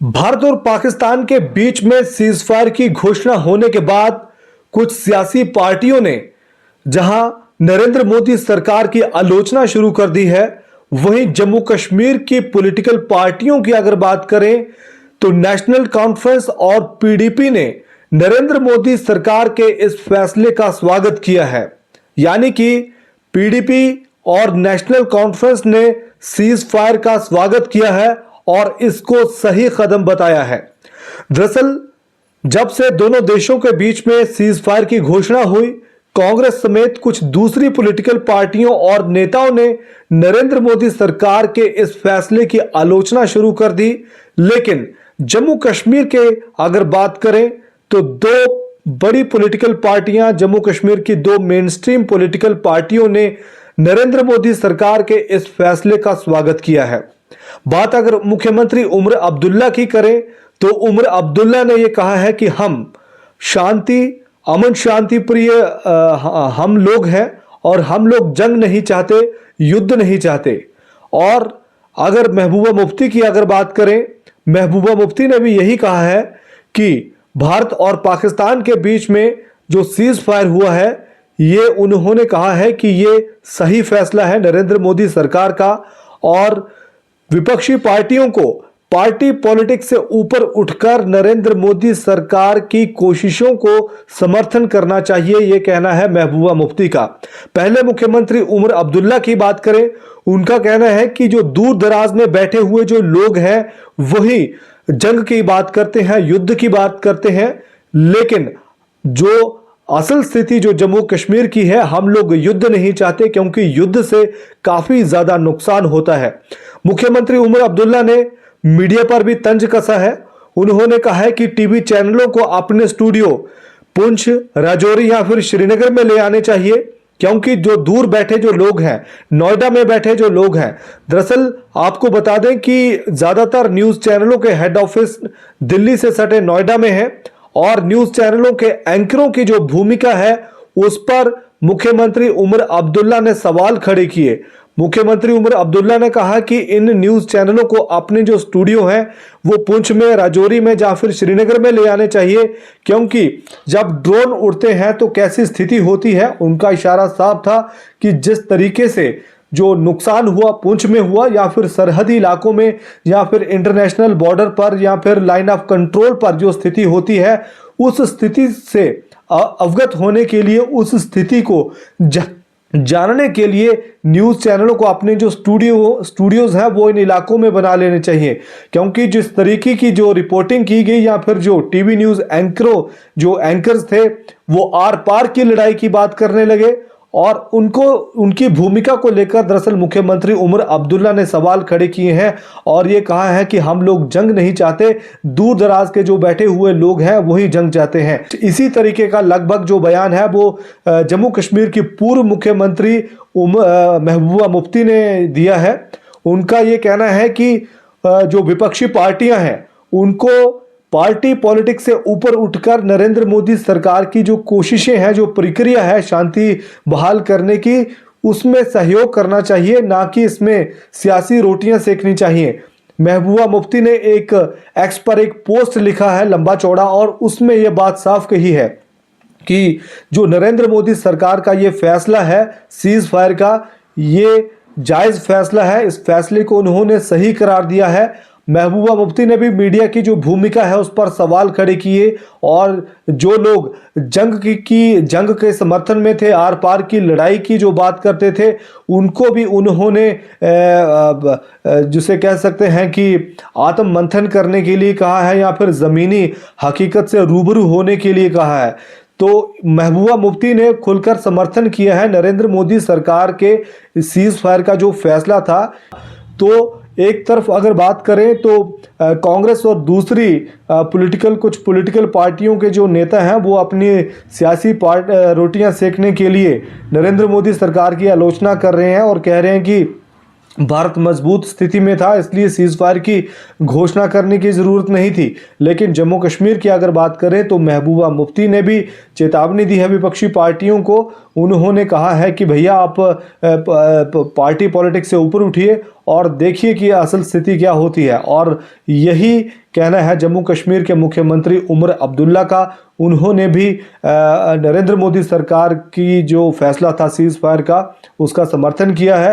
भारत और पाकिस्तान के बीच में सीजफायर की घोषणा होने के बाद कुछ सियासी पार्टियों ने जहां नरेंद्र मोदी सरकार की आलोचना शुरू कर दी है, वहीं जम्मू कश्मीर की पॉलिटिकल पार्टियों की अगर बात करें तो नेशनल कॉन्फ्रेंस और पीडीपी ने नरेंद्र मोदी सरकार के इस फैसले का स्वागत किया है। यानी कि पीडीपी और नेशनल कॉन्फ्रेंस ने सीज फायर का स्वागत किया है और इसको सही कदम बताया है। दरअसल जब से दोनों देशों के बीच में सीज फायर की घोषणा हुई, कांग्रेस समेत कुछ दूसरी पॉलिटिकल पार्टियों और नेताओं ने नरेंद्र मोदी सरकार के इस फैसले की आलोचना शुरू कर दी। लेकिन जम्मू कश्मीर के अगर बात करें तो दो बड़ी पॉलिटिकल पार्टियां, जम्मू कश्मीर की दो मेन स्ट्रीम पॉलिटिकल पार्टियों ने नरेंद्र मोदी सरकार के इस फैसले का स्वागत किया है। बात अगर मुख्यमंत्री उमर अब्दुल्ला की करें तो उमर अब्दुल्ला ने यह कहा है कि हम शांति, अमन शांति प्रिय हम लोग हैं और हम लोग जंग नहीं चाहते, युद्ध नहीं चाहते। और अगर महबूबा मुफ्ती की अगर बात करें, महबूबा मुफ्ती ने भी यही कहा है कि भारत और पाकिस्तान के बीच में जो सीज फायर हुआ है, ये उन्होंने कहा है कि ये सही फैसला है नरेंद्र मोदी सरकार का और विपक्षी पार्टियों को पार्टी पॉलिटिक्स से ऊपर उठकर नरेंद्र मोदी सरकार की कोशिशों को समर्थन करना चाहिए, यह कहना है महबूबा मुफ्ती का। पहले मुख्यमंत्री उमर अब्दुल्ला की बात करें, उनका कहना है कि जो दूर दराज में बैठे हुए जो लोग हैं वही जंग की बात करते हैं, युद्ध की बात करते हैं, लेकिन जो असल स्थिति जो जम्मू कश्मीर की है, हम लोग युद्ध नहीं चाहते क्योंकि युद्ध से काफी ज्यादा नुकसान होता है। मुख्यमंत्री उमर अब्दुल्ला ने मीडिया पर भी तंज कसा है। उन्होंने कहा है कि टीवी चैनलों को अपने स्टूडियो पुंछ, राजौरी या फिर श्रीनगर में ले आने चाहिए, क्योंकि जो दूर बैठे जो लोग हैं, नोएडा में बैठे जो लोग हैं, दरअसल आपको बता दें कि ज्यादातर न्यूज चैनलों के हेड ऑफिस दिल्ली से सटे नोएडा में है और न्यूज चैनलों के एंकरों की जो भूमिका है उस पर मुख्यमंत्री उमर अब्दुल्ला ने सवाल खड़े किए। मुख्यमंत्री उमर अब्दुल्ला ने कहा कि इन न्यूज चैनलों को अपने जो स्टूडियो हैं वो पुंछ में, राजौरी में या फिर श्रीनगर में ले आने चाहिए, क्योंकि जब ड्रोन उड़ते हैं तो कैसी स्थिति होती है। उनका इशारा साफ था कि जिस तरीके से जो नुकसान हुआ पुंछ में हुआ या फिर सरहदी इलाकों में या फिर इंटरनेशनल बॉर्डर पर या फिर लाइन ऑफ कंट्रोल पर जो स्थिति होती है, उस स्थिति से अवगत होने के लिए, उस स्थिति को जानने के लिए न्यूज चैनलों को अपने जो स्टूडियोज हैं वो इन इलाकों में बना लेने चाहिए। क्योंकि जिस तरीके की जो रिपोर्टिंग की गई या फिर जो टीवी न्यूज एंकर्स थे वो आर पार की लड़ाई की बात करने लगे और उनकी भूमिका को लेकर दरअसल मुख्यमंत्री उमर अब्दुल्ला ने सवाल खड़े किए हैं और ये कहा है कि हम लोग जंग नहीं चाहते, दूर दराज के जो बैठे हुए लोग हैं वही जंग चाहते हैं। इसी तरीके का लगभग जो बयान है वो जम्मू कश्मीर की पूर्व मुख्यमंत्री महबूबा मुफ्ती ने दिया है। उनका ये कहना है कि जो विपक्षी पार्टियां हैं उनको पार्टी पॉलिटिक्स से ऊपर उठकर नरेंद्र मोदी सरकार की जो कोशिशें हैं, जो प्रक्रिया है शांति बहाल करने की, उसमें सहयोग करना चाहिए, ना कि इसमें सियासी रोटियां सेकनी चाहिए। महबूबा मुफ्ती ने एक एक्स पर एक पोस्ट लिखा है लंबा चौड़ा और उसमें यह बात साफ कही है कि जो नरेंद्र मोदी सरकार का ये फैसला है सीज फायर का, ये जायज फैसला है। इस फैसले को उन्होंने सही करार दिया है। महबूबा मुफ्ती ने भी मीडिया की जो भूमिका है उस पर सवाल खड़े किए और जो लोग जंग के समर्थन में थे, आर पार की लड़ाई की जो बात करते थे, उनको भी उन्होंने जिसे कह सकते हैं कि आत्म मंथन करने के लिए कहा है या फिर जमीनी हकीकत से रूबरू होने के लिए कहा है। तो महबूबा मुफ्ती ने खुलकर समर्थन किया है नरेंद्र मोदी सरकार के सीज फायर का जो फैसला था। तो एक तरफ अगर बात करें तो कांग्रेस और दूसरी कुछ पॉलिटिकल पार्टियों के जो नेता हैं वो अपनी सियासी रोटियां सेकने के लिए नरेंद्र मोदी सरकार की आलोचना कर रहे हैं और कह रहे हैं कि भारत मजबूत स्थिति में था, इसलिए सीज फायर की घोषणा करने की ज़रूरत नहीं थी। लेकिन जम्मू कश्मीर की अगर बात करें तो महबूबा मुफ्ती ने भी चेतावनी दी है विपक्षी पार्टियों को। उन्होंने कहा है कि भैया आप पार्टी पॉलिटिक्स से ऊपर उठिए और देखिए कि असल स्थिति क्या होती है। और यही कहना है जम्मू कश्मीर के मुख्यमंत्री उमर अब्दुल्ला का। उन्होंने भी नरेंद्र मोदी सरकार की जो फैसला था सीज फायर का, उसका समर्थन किया है।